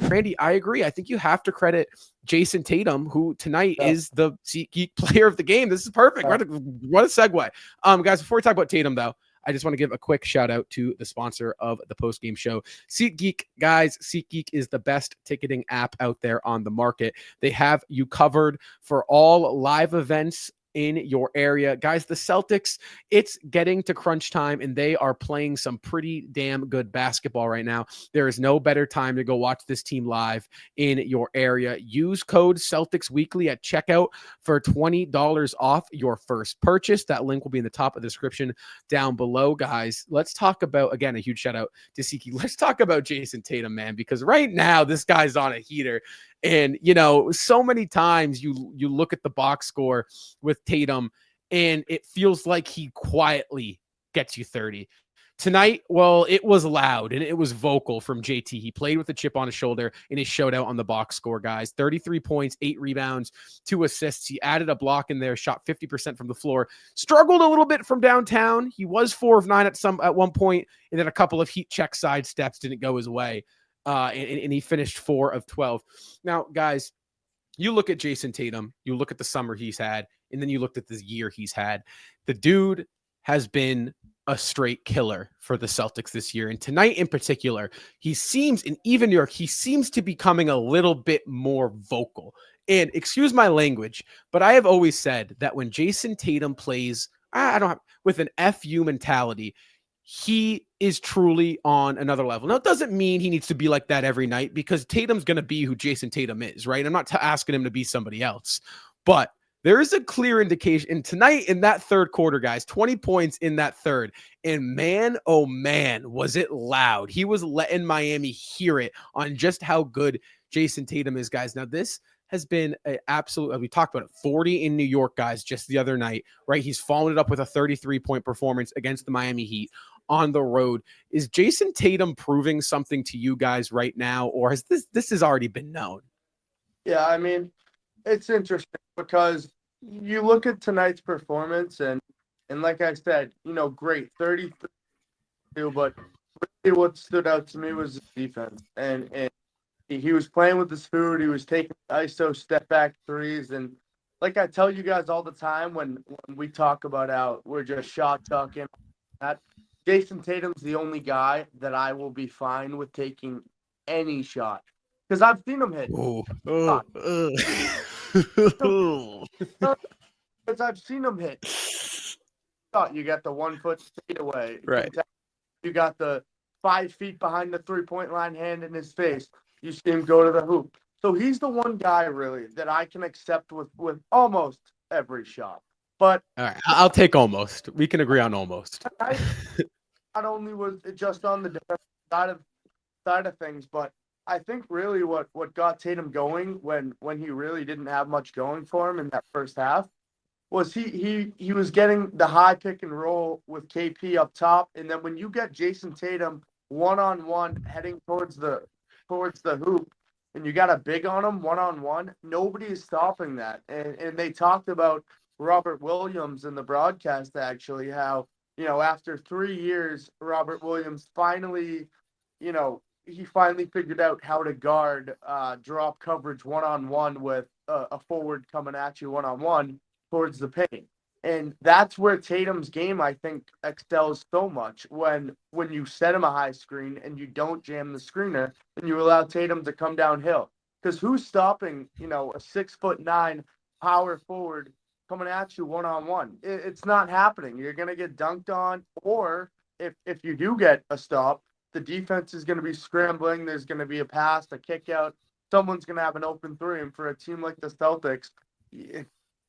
Randy, I agree. I think you have to credit Jayson Tatum, who tonight is the SeatGeek player of the game. This is perfect. What a segue. Guys, before we talk about Tatum, though, I just want to give a quick shout out to the sponsor of the postgame show, SeatGeek. Guys, SeatGeek is the best ticketing app out there on the market. They have you covered for all live events in your area. Guys, the Celtics, it's getting to crunch time, and they are playing some pretty damn good basketball right now. There is no better time to go watch this team live in your area. Use code Celtics Weekly at checkout for $20 off your first purchase. That link will be in the top of the description down below. Guys, let's talk about, again, a huge shout out to Siki. Let's talk about Jayson Tatum, man, because right now this guy's on a heater. And, you know, so many times you look at the box score with Tatum and it feels like he quietly gets you 30. Tonight, well, it was loud and it was vocal from JT. He played with a chip on his shoulder in his showdown on the box score, guys. 33 points, 8 rebounds, 2 assists. He added a block in there, shot 50% from the floor. Struggled a little bit from downtown. He was 4 of 9 at one point, and then a couple of heat check side steps didn't go his way. And he finished 4 of 12. Now, guys, you look at Jayson Tatum, you look at the summer he's had, and then you looked at the year he's had. The dude has been a straight killer for the Celtics this year. And tonight in particular, he seems, in even New York, he seems to be becoming a little bit more vocal. And excuse my language, but I have always said that when Jayson Tatum plays, with an FU mentality, he is truly on another level. Now, it doesn't mean he needs to be like that every night, because Tatum's going to be who Jayson Tatum is, right? I'm not asking him to be somebody else, but there is a clear indication. And tonight in that third quarter, guys, 20 points in that third. And man, oh man, was it loud. He was letting Miami hear it on just how good Jayson Tatum is, guys. Now, this has been an absolute, we talked about it, 40 in New York, guys, just the other night, right? He's followed it up with a 33-point performance against the Miami Heat on the road. Is Jayson Tatum proving something to you guys right now, or has this has already been known? Yeah, I mean, it's interesting because you look at tonight's performance and like I said, you know, great 32, but really what stood out to me was the defense. And he was playing with his food. He was taking ISO step back threes. And like I tell you guys all the time when we talk about how we're just shot talking, that Jayson Tatum's the only guy that I will be fine with taking any shot. Because I've seen him hit. Because I've seen him hit. You got the 1 foot fadeaway. Right. You got the 5 feet behind the 3-point line, hand in his face. You see him go to the hoop. So he's the one guy really that I can accept with almost every shot. But all right, I'll take almost. We can agree on almost. Not only was it just on the defensive side of things, but I think really what got Tatum going when he really didn't have much going for him in that first half was he was getting the high pick and roll with KP up top, and then when you get Jayson Tatum one-on-one heading towards the hoop, and you got a big on him one-on-one, nobody is stopping that. And they talked about Robert Williams in the broadcast, actually, how, you know, after 3 years, Robert Williams finally, you know, he finally figured out how to guard drop coverage one-on-one with a forward coming at you one-on-one towards the paint. And that's where Tatum's game, I think, excels so much when you set him a high screen and you don't jam the screener and you allow Tatum to come downhill. Because who's stopping, you know, a 6'9" power forward coming at you one-on-one? It's not happening. You're going to get dunked on, or if you do get a stop, the defense is going to be scrambling. There's going to be a pass, a kick out. Someone's going to have an open three. And for a team like the Celtics,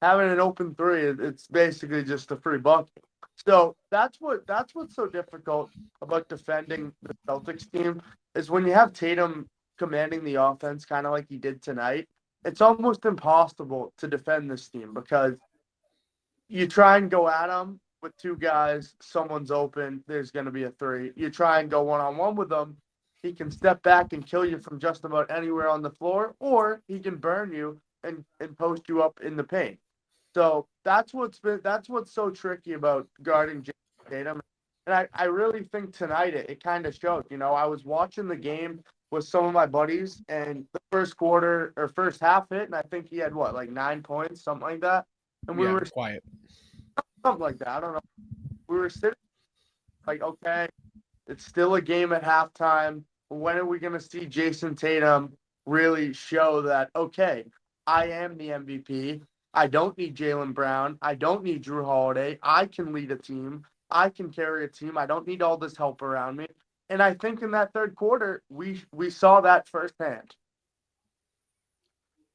having an open three, it's basically just a free bucket. So that's what's so difficult about defending the Celtics team is when you have Tatum commanding the offense kind of like he did tonight. It's almost impossible to defend this team because you try and go at him with 2 guys, someone's open, there's going to be a 3. You try and go one-on-one with him, he can step back and kill you from just about anywhere on the floor, or he can burn you and post you up in the paint. So that's what's so tricky about guarding Jayson Tatum. And I really think tonight it kind of showed. You know, I was watching the game with some of my buddies, and the first quarter or first half hit, and I think he had what, like 9 points, something like that. And we Yeah, were quiet. something like that. I don't know. We were sitting like, okay, it's still a game at halftime. When are we going to see Jayson Tatum really show that, okay, I am the MVP. I don't need Jaylen Brown. I don't need Drew Holiday. I can lead a team. I can carry a team. I don't need all this help around me. And I think in that third quarter, we saw that firsthand.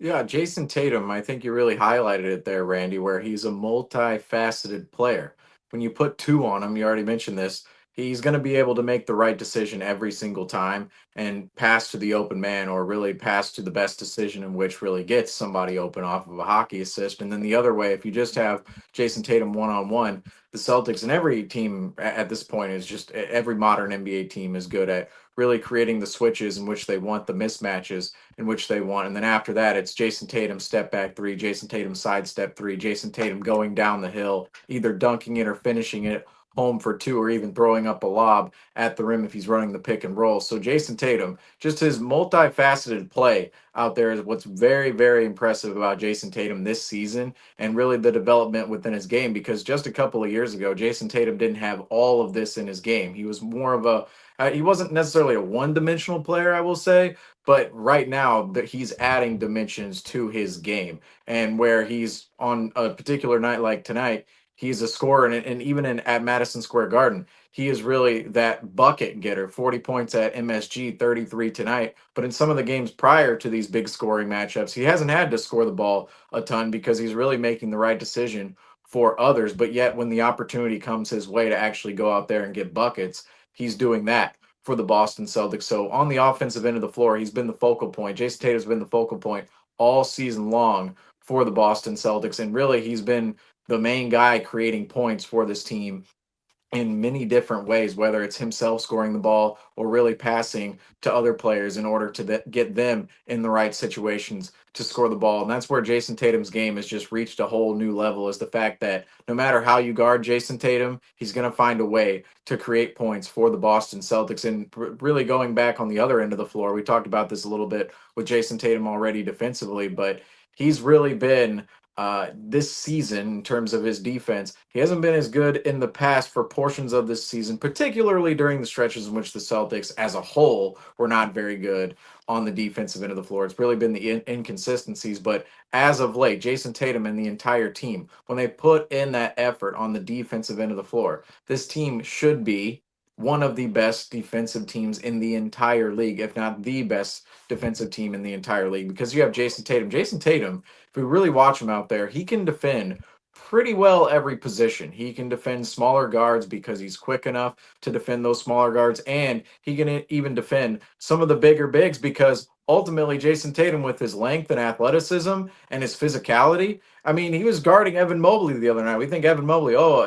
Yeah, Jayson Tatum, I think you really highlighted it there, Randy, where he's a multifaceted player. When you put two on him, you already mentioned this, he's going to be able to make the right decision every single time and pass to the open man or really pass to the best decision in which really gets somebody open off of a hockey assist. And then the other way, if you just have Jayson Tatum one on one, the Celtics and every team at this point is just every modern NBA team is good at really creating the switches in which they want, the mismatches in which they want. And then after that, it's Jayson Tatum step back three, Jayson Tatum sidestep three, Jayson Tatum going down the hill, either dunking it or finishing it home for two, or even throwing up a lob at the rim if he's running the pick and roll. So Jayson Tatum, just his multifaceted play out there is what's very, very impressive about Jayson Tatum this season, and really the development within his game, because just a couple of years ago, Jayson Tatum didn't have all of this in his game. He was more of a he wasn't necessarily a one-dimensional player, I will say, but right now that he's adding dimensions to his game, and where he's on a particular night like tonight, he's a scorer, and even at Madison Square Garden, he is really that bucket getter. 40 points at MSG, 33 tonight. But in some of the games prior to these big scoring matchups, he hasn't had to score the ball a ton because he's really making the right decision for others. But yet, when the opportunity comes his way to actually go out there and get buckets, he's doing that for the Boston Celtics. So on the offensive end of the floor, he's been the focal point. Jayson Tatum's been the focal point all season long for the Boston Celtics. And really, he's been the main guy creating points for this team in many different ways, whether it's himself scoring the ball or really passing to other players in order to get them in the right situations to score the ball. And that's where Jayson Tatum's game has just reached a whole new level, is the fact that no matter how you guard Jayson Tatum, he's going to find a way to create points for the Boston Celtics. And really going back on the other end of the floor, we talked about this a little bit with Jayson Tatum already defensively, but he's really been this season in terms of his defense. He hasn't been as good in the past for portions of this season, particularly during the stretches in which the Celtics as a whole were not very good on the defensive end of the floor. It's really been the inconsistencies. But as of late, Jayson Tatum and the entire team, when they put in that effort on the defensive end of the floor, this team should be one of the best defensive teams in the entire league, if not the best defensive team in the entire league, because you have Jayson Tatum. Jayson Tatum, if we really watch him out there, he can defend pretty well every position. He can defend smaller guards because he's quick enough to defend those smaller guards, and he can even defend some of the bigger bigs because ultimately Jayson Tatum, with his length and athleticism and his physicality, I mean, he was guarding Evan Mobley the other night. We think Evan Mobley, oh,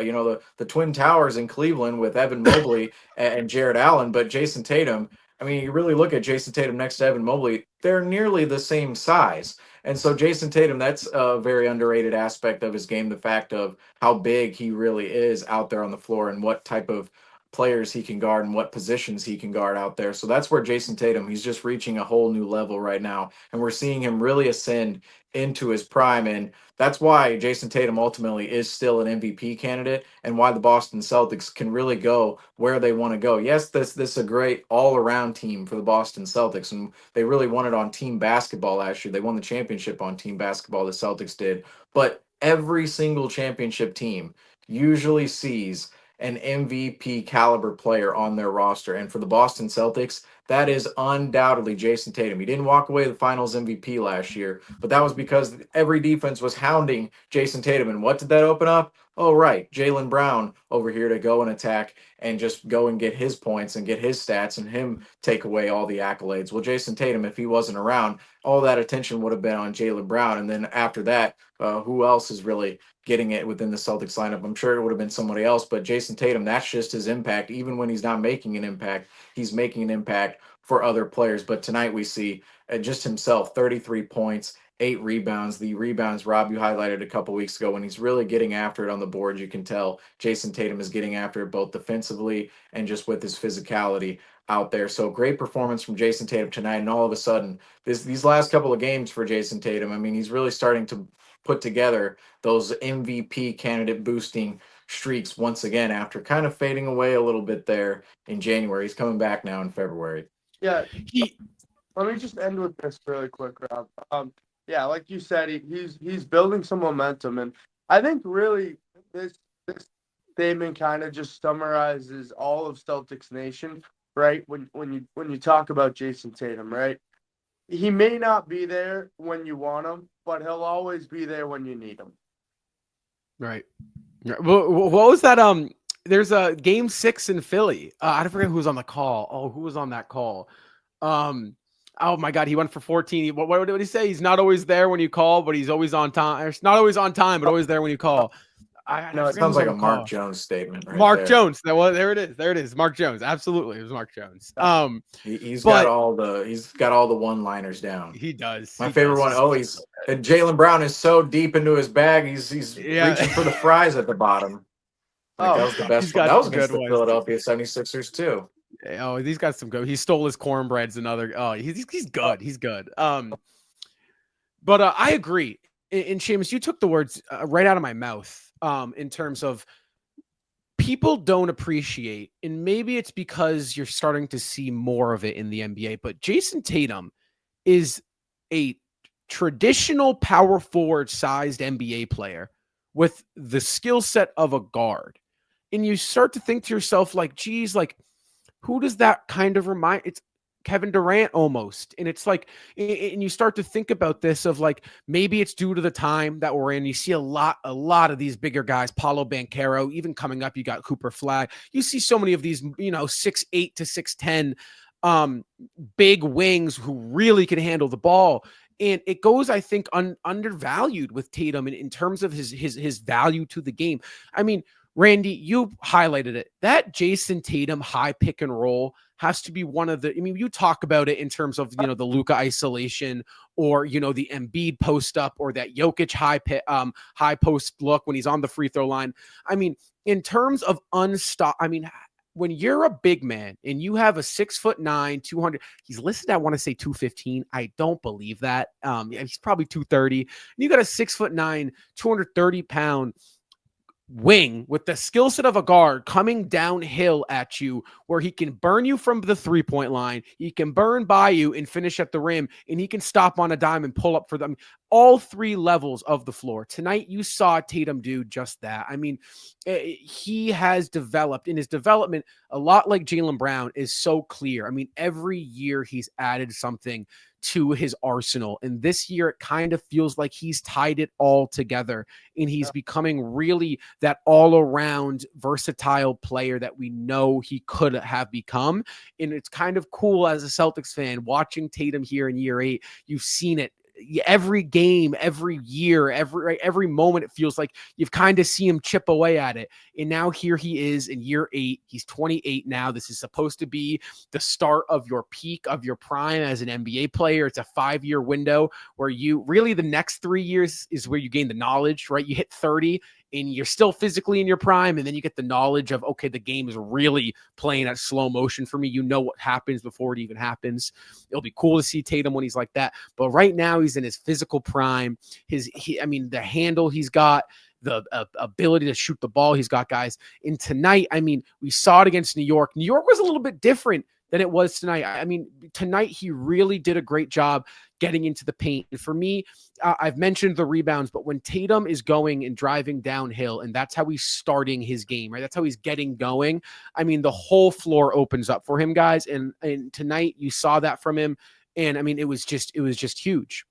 the Twin Towers in Cleveland with Evan Mobley and Jared Allen, but Jayson Tatum, I mean, you really look at Jayson Tatum next to Evan Mobley, they're nearly the same size. And so Jayson Tatum, that's a very underrated aspect of his game, the fact of how big he really is out there on the floor and what type of players he can guard and what positions he can guard out there. So that's where Jayson Tatum, he's just reaching a whole new level right now. And we're seeing him really ascend into his prime. And that's why Jayson Tatum ultimately is still an MVP candidate, and why the Boston Celtics can really go where they want to go. Yes, this is a great all-around team for the Boston Celtics, and they really won it on team basketball last year. They won the championship on team basketball, the Celtics did. But every single championship team usually sees an MVP caliber player on their roster. And for the Boston Celtics, that is undoubtedly Jayson Tatum. He didn't walk away the finals MVP last year, but that was because every defense was hounding Jayson Tatum. And what did that open up? Oh, right. Jaylen Brown over here to go and attack and just go and get his points and get his stats and him take away all the accolades. Well, Jayson Tatum, if he wasn't around, all that attention would have been on Jaylen Brown. And then after that, who else is really getting it within the Celtics lineup? I'm sure it would have been somebody else, but Jayson Tatum, that's just his impact. Even when he's not making an impact, he's making an impact for other players. But tonight we see just himself, 33 points, 8 rebounds. The rebounds, Rob, you highlighted a couple weeks ago when he's really getting after it on the board. You can tell Jayson Tatum is getting after it both defensively and just with his physicality out there. So great performance from Jayson Tatum tonight. And all of a sudden, these last couple of games for Jayson Tatum, I mean, he's really starting to put together those MVP candidate boosting streaks once again after kind of fading away a little bit there in January. He's coming back now in February. Yeah. Let me just end with this really quick, Rob. Yeah, like you said, he's building some momentum, and I think really this statement kind of just summarizes all of Celtics Nation, right? When you talk about Jayson Tatum, right? He may not be there when you want him, but he'll always be there when you need him. Right. What was that? There's a game 6 in Philly. I forget who was on the call. Oh, who was on that call? Oh my God, he went for 14. What did he say? He's not always there when you call, but he's always on time. It's not always on time, but always there when you call. No, it sounds like a Mark Jones statement. Right Mark there. Jones. There it is. There it is. Mark Jones. Absolutely, it was Mark Jones. He's got all the one-liners down. He does. My favorite one. Oh, Jaylen Brown is so deep into his bag. He's reaching for the fries at the bottom. Like, that was the best one. That was against the Philadelphia 76ers too. Oh, he's got some good. He stole his cornbreads. He's good. He's good. But I agree. And Seamus, you took the words right out of my mouth. In terms of people don't appreciate, and maybe it's because you're starting to see more of it in the NBA, but Jayson Tatum is a traditional power forward sized NBA player with the skill set of a guard. And you start to think to yourself, like, geez, like, who does that kind of remind? It's Kevin Durant almost. And it's like, and you start to think about this of like, maybe it's due to the time that we're in. You see a lot of these bigger guys, Paolo Banchero, even coming up, you got Cooper Flag. You see so many of these, 6'8" to 6'10", big wings who really can handle the ball. And it goes, I think, undervalued with Tatum in terms of his value to the game. I mean, Randy, you highlighted it. That Jayson Tatum high pick and roll has to be one of the, you talk about it in terms of, the Luka isolation or, the Embiid post up or that Jokic high post look when he's on the free throw line. I mean, in terms of when you're a big man and you have a 6'9", 200, he's listed, I want to say 215. I don't believe that. He's probably 230. And you got a 6'9", 230-pound wing with the skill set of a guard coming downhill at you where he can burn you from the 3-point line, he can burn by you and finish at the rim, and he can stop on a dime and pull up for them. All 3 levels of the floor. Tonight, you saw Tatum do just that. I mean, he has developed in his development a lot like Jaylen Brown is so clear. I mean, every year he's added something to his arsenal. And this year, it kind of feels like he's tied it all together and he's becoming really that all around versatile player that we know he could have become. And it's kind of cool as a Celtics fan watching Tatum here in year 8. You've seen it every game, every year, every moment. It feels like you've kind of seen him chip away at it. And now here he is in year 8. He's 28 now. This is supposed to be the start of your peak of your prime as an NBA player. It's a 5-year window where you really, the next 3 years is where you gain the knowledge, right? You hit 30 and you're still physically in your prime. And then you get the knowledge of, okay, the game is really playing at slow motion for me. You know what happens before it even happens. It'll be cool to see Tatum when he's like that. But right now he's in his physical prime. The handle he's got, the ability to shoot the ball he's got, guys. And tonight, we saw it against New York. New York was a little bit different than it was tonight. Tonight he really did a great job getting into the paint. And for me, I've mentioned the rebounds, but when Tatum is going and driving downhill, and that's how he's starting his game, right? That's how he's getting going. The whole floor opens up for him, guys. And tonight you saw that from him. And it was just huge.